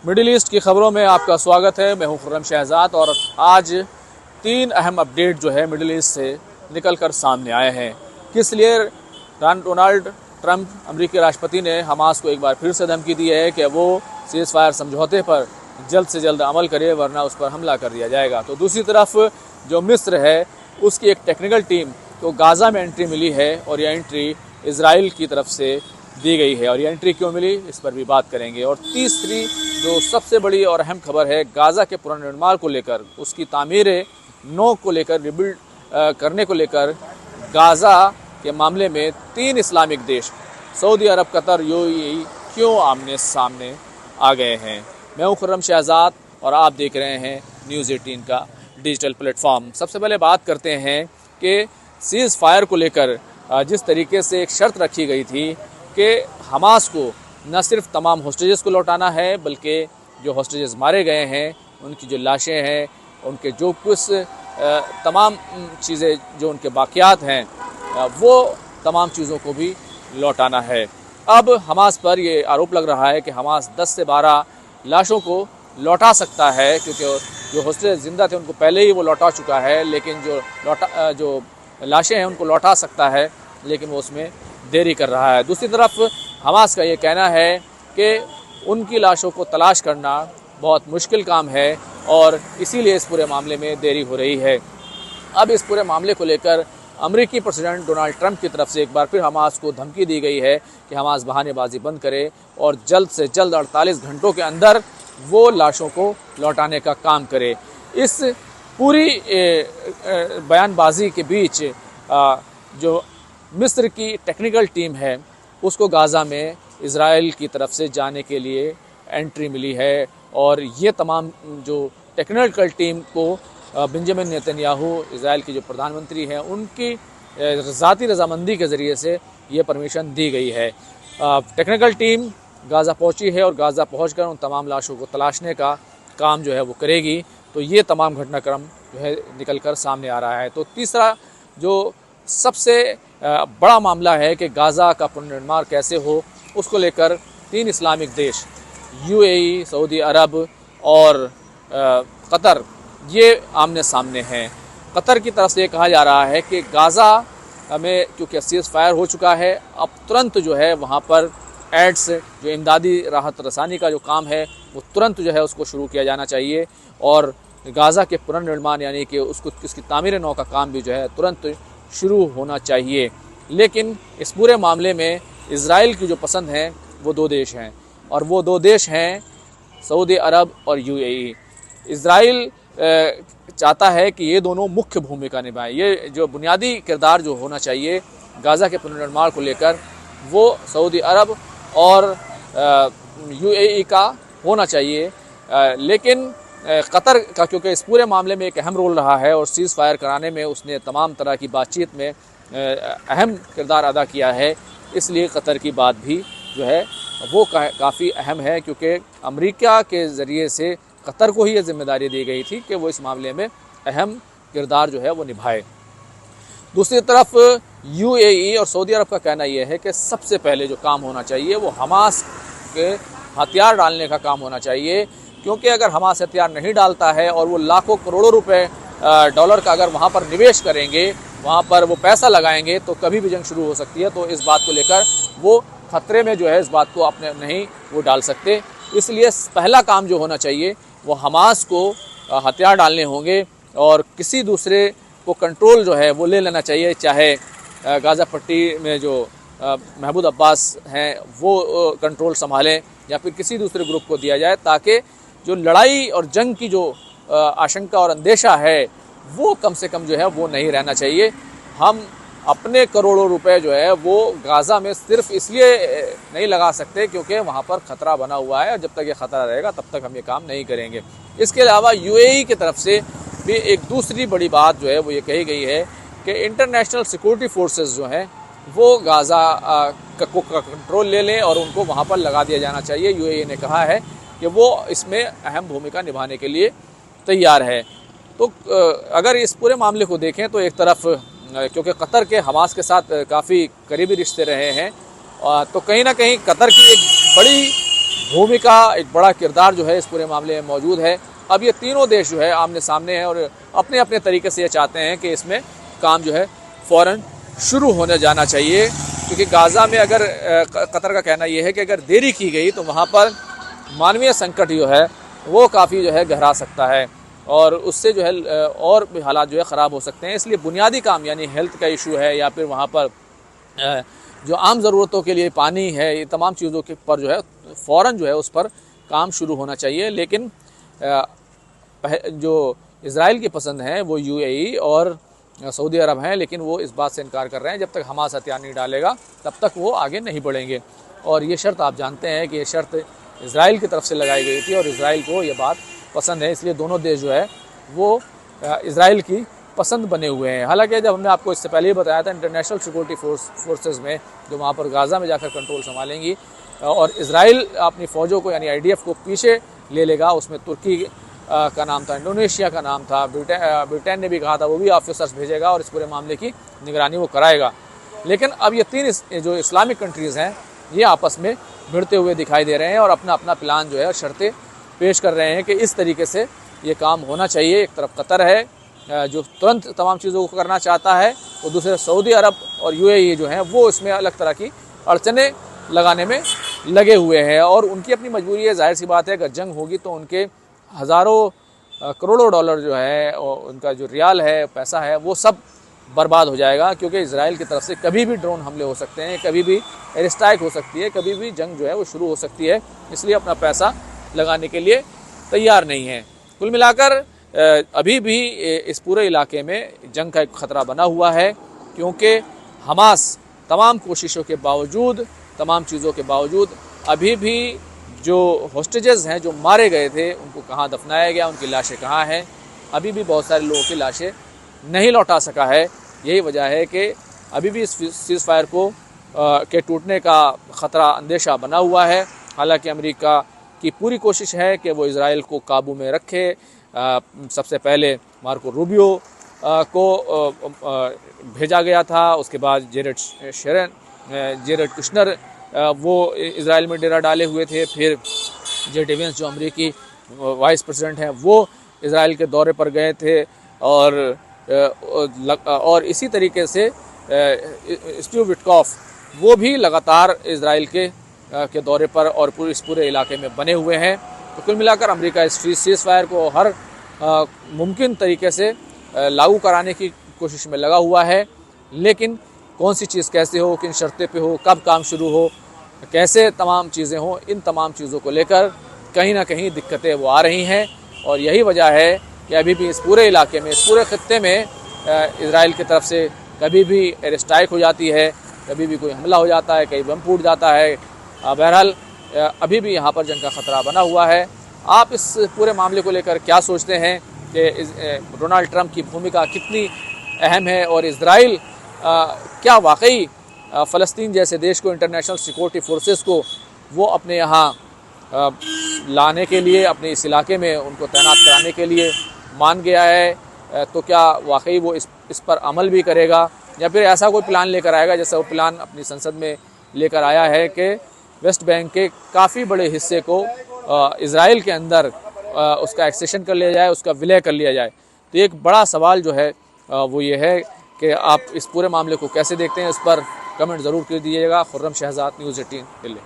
Middle east की खबरों में आपका स्वागत है। मैं हूं खुर्रम शहजाद और आज 3 अहम अपडेट जो है मिडिल ईस्ट से निकल कर सामने आए हैं। किस लिए डोनाल्ड ट्रंप अमेरिकी राष्ट्रपति ने हमास को एक बार फिर से धमकी दी है कि वो सीज़ फायर समझौते पर जल्द से जल्द अमल करे वरना उस पर हमला कर दिया जाएगा। तो दूसरी तरफ जो मिस्र है उसकी एक टेक्निकल टीम को गाज़ा में एंट्री मिली है और यह एंट्री इजराइल की तरफ से दी गई है और ये एंट्री क्यों मिली इस पर भी बात करेंगे। और तीसरी जो सबसे बड़ी और अहम खबर है गाज़ा के पुनर्निर्माण को लेकर, उसकी तामीर नौ को लेकर, रिबिल्ड करने को लेकर गाज़ा के मामले में 3 इस्लामिक देश सऊदी अरब, कतर, यूएई क्यों आमने सामने आ गए हैं। मैं हूं खुर्रम शहजाद और आप देख रहे हैं न्यूज़ 18 का डिजिटल प्लेटफॉर्म। सबसे पहले बात करते हैं कि सीज़ फायर को लेकर जिस तरीके से एक शर्त रखी गई थी कि हमास को न सिर्फ तमाम होस्टेजेस को लौटाना है बल्कि जो होस्टेजेस मारे गए हैं उनकी जो लाशें हैं, उनके जो कुछ तमाम चीज़ें जो उनके बाकियात हैं वो तमाम चीज़ों को भी लौटाना है। अब हमास पर ये आरोप लग रहा है कि हमास 10 से 12 लाशों को लौटा सकता है क्योंकि जो होस्टेज ज़िंदा थे उनको पहले ही वो लौटा चुका है, लेकिन जो लाशें हैं उनको लौटा सकता है लेकिन वो उसमें देरी कर रहा है। दूसरी तरफ हमास का ये कहना है कि उनकी लाशों को तलाश करना बहुत मुश्किल काम है और इसीलिए इस पूरे मामले में देरी हो रही है। अब इस पूरे मामले को लेकर अमेरिकी प्रेसिडेंट डोनाल्ड ट्रंप की तरफ से एक बार फिर हमास को धमकी दी गई है कि हमास बहानेबाजी बंद करे और जल्द से जल्द 48 घंटों के अंदर वो लाशों को लौटाने का काम करे। इस पूरी बयानबाजी के बीच जो मिस्र की टेक्निकल टीम है उसको गाज़ा में इजराइल की तरफ से जाने के लिए एंट्री मिली है और ये तमाम जो टेक्निकल टीम को बेंजामिन नेतन्याहू, इजराइल के जो प्रधानमंत्री हैं, उनकी ज़ाती रजामंदी के ज़रिए से ये परमिशन दी गई है। टेक्निकल टीम गाज़ा पहुंची है और गाज़ा पहुंचकर उन तमाम लाशों को तलाशने का काम जो है वो करेगी। तो ये तमाम घटनाक्रम जो है निकल कर सामने आ रहा है। तो तीसरा जो सबसे बड़ा मामला है कि गाज़ा का पुनर्निर्माण कैसे हो, उसको लेकर 3 इस्लामिक देश यूएई, सऊदी अरब और कतर ये आमने सामने हैं। कतर की तरफ से ये कहा जा रहा है कि गाज़ा में क्योंकि सीज़ फायर हो चुका है, अब तुरंत जो है वहाँ पर एड्स जो इमदादी राहत रसानी का जो काम है वो तुरंत जो है उसको शुरू किया जाना चाहिए और गाज़ा के पुनर्निर्माण यानी कि उसकी तामीर नौ का काम भी जो है तुरंत शुरू होना चाहिए। लेकिन इस पूरे मामले में इजराइल की जो पसंद है वो 2 देश हैं और वो 2 देश हैं सऊदी अरब और यूएई। इजराइल चाहता है कि ये दोनों मुख्य भूमिका निभाएं। ये जो बुनियादी किरदार जो होना चाहिए गाज़ा के पुनर्निर्माण को लेकर वो सऊदी अरब और यूएई का होना चाहिए, लेकिन कतर का क्योंकि इस पूरे मामले में एक अहम रोल रहा है और सीज़ फायर कराने में उसने तमाम तरह की बातचीत में अहम किरदार अदा किया है, इसलिए कतर की बात भी जो है वो काफ़ी अहम है क्योंकि अमेरिका के ज़रिए से कतर को ही ये जिम्मेदारी दी गई थी कि वो इस मामले में अहम किरदार जो है वो निभाए। दूसरी तरफ यूएई और सऊदी अरब का कहना यह है कि सबसे पहले जो काम होना चाहिए वो हमास के हथियार डालने का काम होना चाहिए, क्योंकि अगर हमास हथियार नहीं डालता है और वो लाखों करोड़ों रुपए डॉलर का अगर वहाँ पर निवेश करेंगे, वहाँ पर वो पैसा लगाएंगे तो कभी भी जंग शुरू हो सकती है। तो इस बात को लेकर वो खतरे में जो है इस बात को अपने नहीं वो डाल सकते। इसलिए पहला काम जो होना चाहिए वो हमास को हथियार डालने होंगे और किसी दूसरे को कंट्रोल जो है वो ले लेना चाहिए, चाहे गाज़ा पट्टी में जो महमूद अब्बास हैं वो कंट्रोल संभालें या फिर किसी दूसरे ग्रुप को दिया जाए, ताकि जो लड़ाई और जंग की जो आशंका और अंदेशा है वो कम से कम जो है वो नहीं रहना चाहिए। हम अपने करोड़ों रुपए जो है वो गाज़ा में सिर्फ इसलिए नहीं लगा सकते क्योंकि वहाँ पर ख़तरा बना हुआ है और जब तक ये ख़तरा रहेगा तब तक हम ये काम नहीं करेंगे। इसके अलावा यूएई की तरफ से भी एक दूसरी बड़ी बात जो है वो ये कही गई है कि इंटरनेशनल सिक्योरिटी फोर्सेस जो हैं वो गाज़ा को कंट्रोल ले लें और उनको वहाँ पर लगा दिया जाना चाहिए। यूएई ने कहा है कि वो इसमें अहम भूमिका निभाने के लिए तैयार है। तो अगर इस पूरे मामले को देखें तो एक तरफ क्योंकि कतर के हमास के साथ काफ़ी करीबी रिश्ते रहे हैं तो कहीं ना कहीं कतर की एक बड़ी भूमिका, एक बड़ा किरदार जो है इस पूरे मामले में मौजूद है। अब ये तीनों देश जो है आमने सामने हैं और अपने अपने तरीके से ये चाहते हैं कि इसमें काम जो है फ़ौरन शुरू होने जाना चाहिए, क्योंकि गाज़ा में अगर कतर का कहना यह है कि अगर देरी की गई तो वहाँ पर मानवीय संकट जो है वो काफ़ी जो है गहरा सकता है और उससे जो है और भी हालात जो है ख़राब हो सकते हैं। इसलिए बुनियादी काम यानी हेल्थ का इशू है या फिर वहाँ पर जो आम ज़रूरतों के लिए पानी है, ये तमाम चीज़ों के पर जो है फ़ौरन जो है उस पर काम शुरू होना चाहिए। लेकिन जो इज़राइल की पसंद है वो UAE और सऊदी अरब हैं, लेकिन वो इस बात से इनकार कर रहे हैं जब तक हमास हथियार नहीं डालेगा तब तक वो आगे नहीं बढ़ेंगे। और ये शर्त आप जानते हैं कि ये शर्त इज़राइल की तरफ से लगाई गई थी और इज़राइल को ये बात पसंद है, इसलिए दोनों देश जो है वो इज़राइल की पसंद बने हुए हैं। हालांकि जब हमने आपको इससे पहले ही बताया था, इंटरनेशनल सिक्योरिटी फोर्सेस में जो वहाँ पर गाज़ा में जाकर कंट्रोल संभालेंगी और इज़राइल अपनी फ़ौजों को यानी IDF को पीछे ले लेगा, उसमें तुर्की का नाम था, इंडोनेशिया का नाम था, ब्रिटेन ने भी कहा था वो भी ऑफिसर्स भेजेगा और इस पूरे मामले की निगरानी वो कराएगा। लेकिन अब ये तीन जो इस्लामिक कंट्रीज़ हैं ये आपस में भिड़ते हुए दिखाई दे रहे हैं और अपना अपना प्लान जो है शर्तें पेश कर रहे हैं कि इस तरीके से ये काम होना चाहिए। एक तरफ कतर है जो तुरंत तमाम चीज़ों को करना चाहता है, और दूसरे सऊदी अरब और UAE जो हैं वो इसमें अलग तरह की अड़चनें लगाने में लगे हुए हैं और उनकी अपनी मजबूरी है। जाहिर सी बात है अगर जंग होगी तो उनके हज़ारों करोड़ों डॉलर जो है और उनका जो रियाल है, पैसा है, वो सब बर्बाद हो जाएगा, क्योंकि इज़राइल की तरफ से कभी भी ड्रोन हमले हो सकते हैं, कभी भी एयर स्ट्राइक हो सकती है, कभी भी जंग जो है वो शुरू हो सकती है। इसलिए अपना पैसा लगाने के लिए तैयार नहीं है। कुल मिलाकर अभी भी इस पूरे इलाके में जंग का एक ख़तरा बना हुआ है, क्योंकि हमास तमाम कोशिशों के बावजूद, तमाम चीज़ों के बावजूद अभी भी जो होस्टेजेस हैं, जो मारे गए थे, उनको कहाँ दफनाया गया, उनकी लाशें कहाँ हैं, अभी भी बहुत सारे लोगों की लाशें नहीं लौटा सका है। यही वजह है कि अभी भी इस सीज़ फायर को के टूटने का ख़तरा, अंदेशा बना हुआ है। हालांकि अमेरिका की पूरी कोशिश है कि वो इज़राइल को काबू में रखे। सबसे पहले मार्को रूबियो को भेजा गया था, उसके बाद जेरेड कुशनर वो इज़राइल में डेरा डाले हुए थे, फिर जेड वेंस जो अमेरिकी वाइस प्रेसिडेंट हैं वो इज़राइल के दौरे पर गए थे और इसी तरीके से स्टीव विटकॉफ वो भी लगातार इज़राइल के दौरे पर और इस पूरे इलाके में बने हुए हैं। तो कुल मिलाकर अमेरिका इस सीज़ फायर को हर मुमकिन तरीके से लागू कराने की कोशिश में लगा हुआ है, लेकिन कौन सी चीज़ कैसे हो, किन शर्तें पे हो, कब काम शुरू हो, कैसे तमाम चीज़ें हों, इन तमाम चीज़ों को लेकर कहीं ना कहीं दिक्कतें वो आ रही हैं। और यही वजह है कि अभी भी इस पूरे इलाके में, इस पूरे खत्ते में इज़राइल की तरफ से कभी भी एयर स्ट्राइक हो जाती है, कभी भी कोई हमला हो जाता है, कहीं बम फूट जाता है। बहरहाल अभी भी यहाँ पर जंग का ख़तरा बना हुआ है। आप इस पूरे मामले को लेकर क्या सोचते हैं कि डोनाल्ड ट्रंप की भूमिका कितनी अहम है और इज़राइल क्या वाकई फ़लस्तीन जैसे देश को, इंटरनेशनल सिक्योरिटी फोर्सेस को वो अपने यहाँ लाने के लिए, अपने इस इलाके में उनको तैनात कराने के लिए मान गया है? तो क्या वाकई वो इस पर अमल भी करेगा या फिर ऐसा कोई प्लान लेकर आएगा जैसा वो प्लान अपनी संसद में लेकर आया है कि वेस्ट बैंक के काफ़ी बड़े हिस्से को इज़राइल के अंदर उसका एक्सेशन कर लिया जाए, उसका विलय कर लिया जाए? तो एक बड़ा सवाल जो है वो ये है कि आप इस पूरे मामले को कैसे देखते हैं, इस पर कमेंट ज़रूर कर दीजिएगा। खुर्रम शहजाद, न्यूज़ 18 दिल्ली।